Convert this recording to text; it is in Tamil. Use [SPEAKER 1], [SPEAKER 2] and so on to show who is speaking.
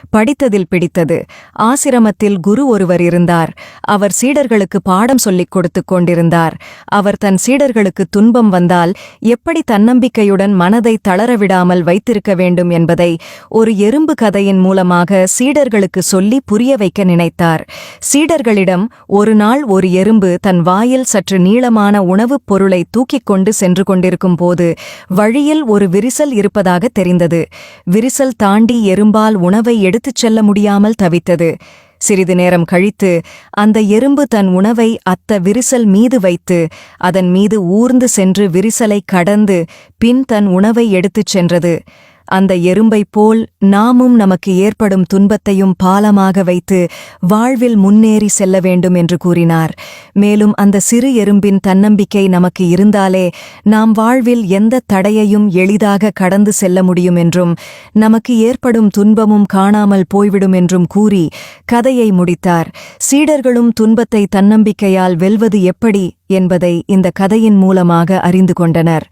[SPEAKER 1] படித்ததில் பிடித்தது. ஆசிரமத்தில் குரு ஒருவர் இருந்தார். அவர் சீடர்களுக்கு பாடம் சொல்லிக் கொடுத்துக் கொண்டிருந்தார். அவர் தன் சீடர்களுக்கு துன்பம் வந்தால் எப்படி தன்னம்பிக்கையுடன் மனதை தளரவிடாமல் வைத்திருக்க வேண்டும் என்பதை ஒரு எறும்பு கதையின் மூலமாக சீடர்களுக்கு சொல்லி புரிய வைக்க நினைத்தார். சீடர்களிடம் ஒரு நாள் ஒரு எறும்பு தன் வாயில் சற்று நீளமான உணவுப் பொருளை தூக்கிக் கொண்டு சென்று கொண்டிருக்கும் போது வழியில் ஒரு விரிசல் இருப்பதாக தெரிந்தது. விரிசல் தாண்டி எறும்பால் உணவை எடுத்துச் செல்ல முடியாமல் தவித்தது. சிறிது நேரம் கழித்து அந்த எறும்பு தன் உணவை அத்த விரிசல் மீது வைத்து அதன் மீது ஊர்ந்து சென்று விரிசலை கடந்து பின் தன் உணவை எடுத்துச் சென்றது. அந்த எறும்பைப் போல் நாமும் நமக்கு ஏற்படும் துன்பத்தையும் பாலமாக வைத்து வாழ்வில் முன்னேறி செல்ல வேண்டும் என்று கூறினார். மேலும் அந்த சிறு எறும்பின் தன்னம்பிக்கை நமக்கு இருந்தாலே நாம் வாழ்வில் எந்த தடையையும் எளிதாக கடந்து செல்ல முடியும் என்றும் நமக்கு ஏற்படும் துன்பமும் காணாமல் போய்விடும் என்றும் கூறி கதையை முடித்தார். சீடர்களும் துன்பத்தை தன்னம்பிக்கையால் வெல்வது எப்படி என்பதை இந்த கதையின் மூலமாக அறிந்து கொண்டனர்.